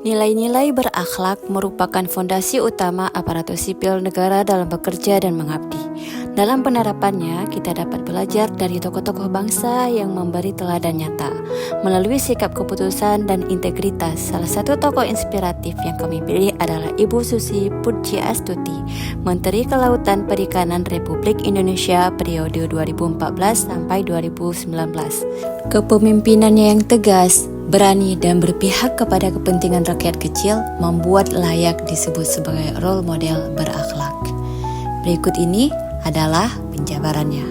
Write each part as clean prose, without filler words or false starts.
Nilai-nilai berakhlak merupakan fondasi utama aparatur sipil negara dalam bekerja dan mengabdi. Dalam penerapannya, kita dapat belajar dari tokoh-tokoh bangsa yang memberi teladan nyata melalui sikap keputusan dan integritas. Salah satu tokoh inspiratif yang kami pilih adalah Ibu Susi Pujiastuti, Menteri Kelautan Perikanan Republik Indonesia periode 2014 sampai 2019. Kepemimpinannya yang tegas, berani dan berpihak kepada kepentingan rakyat kecil membuat layak disebut sebagai role model berakhlak. Berikut ini adalah penjabarannya.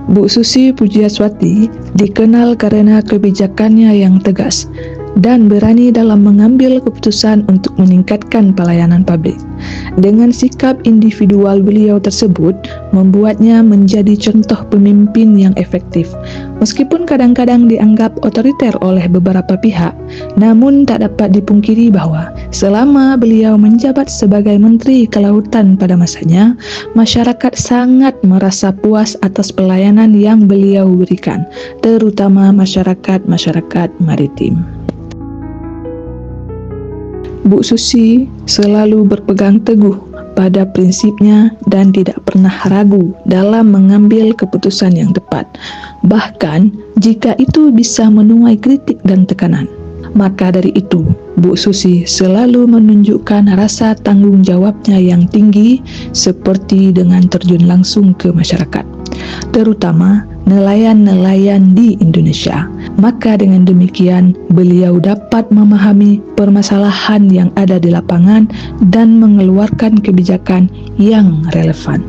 Bu Susi Pujiastuti dikenal karena kebijakannya yang tegas dan berani dalam mengambil keputusan untuk meningkatkan pelayanan publik. Dengan sikap individual beliau tersebut, membuatnya menjadi contoh pemimpin yang efektif. Meskipun kadang-kadang dianggap otoriter oleh beberapa pihak, namun tak dapat dipungkiri bahwa selama beliau menjabat sebagai Menteri Kelautan pada masanya, masyarakat sangat merasa puas atas pelayanan yang beliau berikan, terutama masyarakat maritim. Bu Susi selalu berpegang teguh pada prinsipnya dan tidak pernah ragu dalam mengambil keputusan yang tepat, bahkan jika itu bisa menuai kritik dan tekanan. Maka dari itu, Bu Susi selalu menunjukkan rasa tanggung jawabnya yang tinggi seperti dengan terjun langsung ke masyarakat, terutama nelayan-nelayan di Indonesia. Maka dengan demikian, beliau dapat memahami permasalahan yang ada di lapangan dan mengeluarkan kebijakan yang relevan.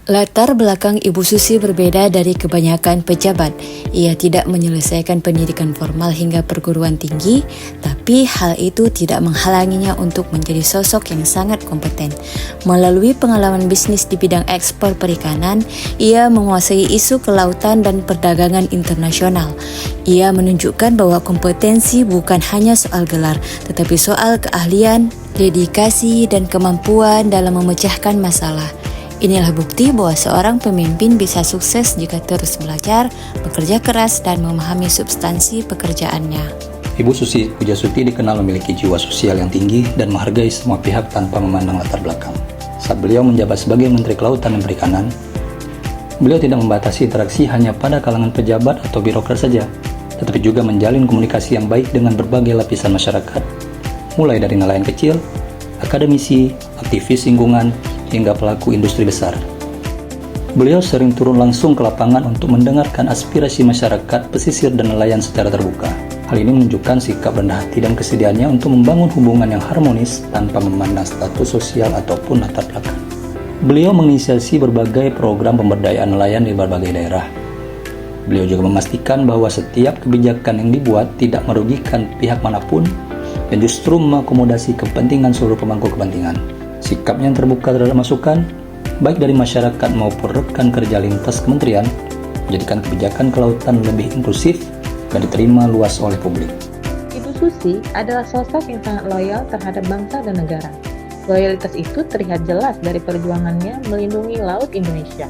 Latar belakang Ibu Susi berbeda dari kebanyakan pejabat. Ia tidak menyelesaikan pendidikan formal hingga perguruan tinggi, tapi hal itu tidak menghalanginya untuk menjadi sosok yang sangat kompeten. Melalui pengalaman bisnis di bidang ekspor perikanan, ia menguasai isu kelautan dan perdagangan internasional. Ia menunjukkan bahwa kompetensi bukan hanya soal gelar, tetapi soal keahlian, dedikasi, dan kemampuan dalam memecahkan masalah. Inilah bukti bahwa seorang pemimpin bisa sukses jika terus belajar, bekerja keras, dan memahami substansi pekerjaannya. Ibu Susi Pujiastuti dikenal memiliki jiwa sosial yang tinggi dan menghargai semua pihak tanpa memandang latar belakang. Saat beliau menjabat sebagai Menteri Kelautan dan Perikanan, beliau tidak membatasi interaksi hanya pada kalangan pejabat atau birokrat saja, tetapi juga menjalin komunikasi yang baik dengan berbagai lapisan masyarakat, mulai dari nelayan kecil, akademisi, aktivis lingkungan, hingga pelaku industri besar. Beliau sering turun langsung ke lapangan untuk mendengarkan aspirasi masyarakat, pesisir, dan nelayan secara terbuka. Hal ini menunjukkan sikap rendah hati dan kesediaannya untuk membangun hubungan yang harmonis tanpa memandang status sosial ataupun latar belakang. Beliau menginisiasi berbagai program pemberdayaan nelayan di berbagai daerah. Beliau juga memastikan bahwa setiap kebijakan yang dibuat tidak merugikan pihak manapun dan justru mengakomodasi kepentingan seluruh pemangku kepentingan. Sikapnya yang terbuka terhadap masukan, baik dari masyarakat maupun rekan kerja lintas kementerian, menjadikan kebijakan kelautan lebih inklusif dan diterima luas oleh publik. Ibu Susi adalah sosok yang sangat loyal terhadap bangsa dan negara. Loyalitas itu terlihat jelas dari perjuangannya melindungi laut Indonesia.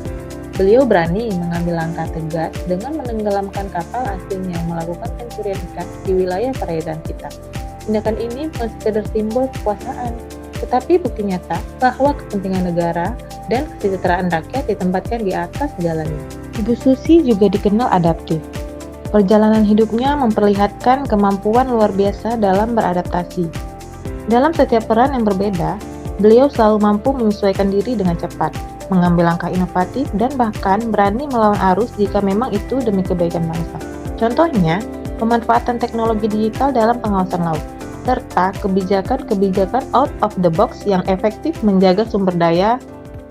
Beliau berani mengambil langkah tegas dengan menenggelamkan kapal asing yang melakukan pencurian ikan di wilayah perairan kita. Tindakan ini bukan sekedar simbol kekuasaan, tetapi bukti nyata bahwa kepentingan negara dan kesejahteraan rakyat ditempatkan di atas segalanya. Ibu Susi juga dikenal adaptif. Perjalanan hidupnya memperlihatkan kemampuan luar biasa dalam beradaptasi. Dalam setiap peran yang berbeda, beliau selalu mampu menyesuaikan diri dengan cepat, mengambil langkah inovatif, dan bahkan berani melawan arus jika memang itu demi kebaikan bangsa. Contohnya, pemanfaatan teknologi digital dalam pengawasan laut, serta kebijakan-kebijakan out of the box yang efektif menjaga sumber daya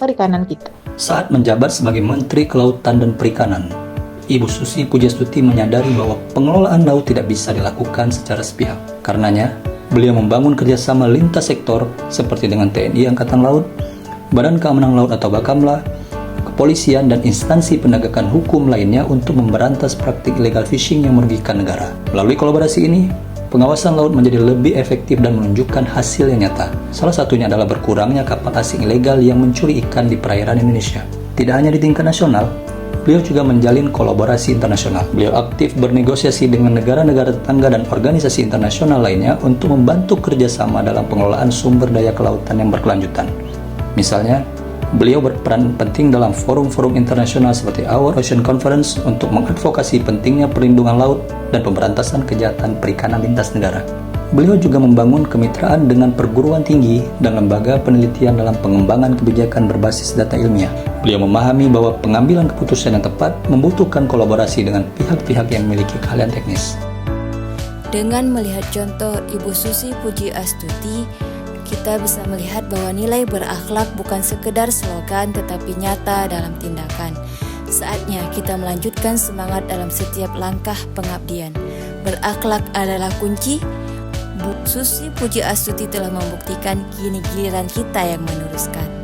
perikanan kita. Saat menjabat sebagai Menteri Kelautan dan Perikanan, Ibu Susi Pujiastuti menyadari bahwa pengelolaan laut tidak bisa dilakukan secara sepihak. Karenanya, beliau membangun kerjasama lintas sektor seperti dengan TNI Angkatan Laut, Badan Keamanan Laut atau Bakamla, kepolisian, dan instansi penegakan hukum lainnya untuk memberantas praktik illegal fishing yang merugikan negara. Melalui kolaborasi ini, pengawasan laut menjadi lebih efektif dan menunjukkan hasil yang nyata. Salah satunya adalah berkurangnya kapal asing ilegal yang mencuri ikan di perairan Indonesia. Tidak hanya di tingkat nasional, Beliau juga menjalin kolaborasi internasional. Beliau aktif bernegosiasi dengan negara-negara tetangga dan organisasi internasional lainnya untuk membantu kerjasama dalam pengelolaan sumber daya kelautan yang berkelanjutan. Misalnya, beliau berperan penting dalam forum-forum internasional seperti Our Ocean Conference untuk mengadvokasi pentingnya perlindungan laut dan pemberantasan kejahatan perikanan lintas negara. Beliau juga membangun kemitraan dengan perguruan tinggi dan lembaga penelitian dalam pengembangan kebijakan berbasis data ilmiah. Beliau memahami bahwa pengambilan keputusan yang tepat membutuhkan kolaborasi dengan pihak-pihak yang memiliki keahlian teknis. Dengan melihat contoh Ibu Susi Pujiastuti, kita bisa melihat bahwa nilai berakhlak bukan sekedar slogan tetapi nyata dalam tindakan. Saatnya kita melanjutkan semangat dalam setiap langkah pengabdian. Berakhlak adalah kunci. Bu Susi Pujiastuti telah membuktikan, kini giliran kita yang meneruskan.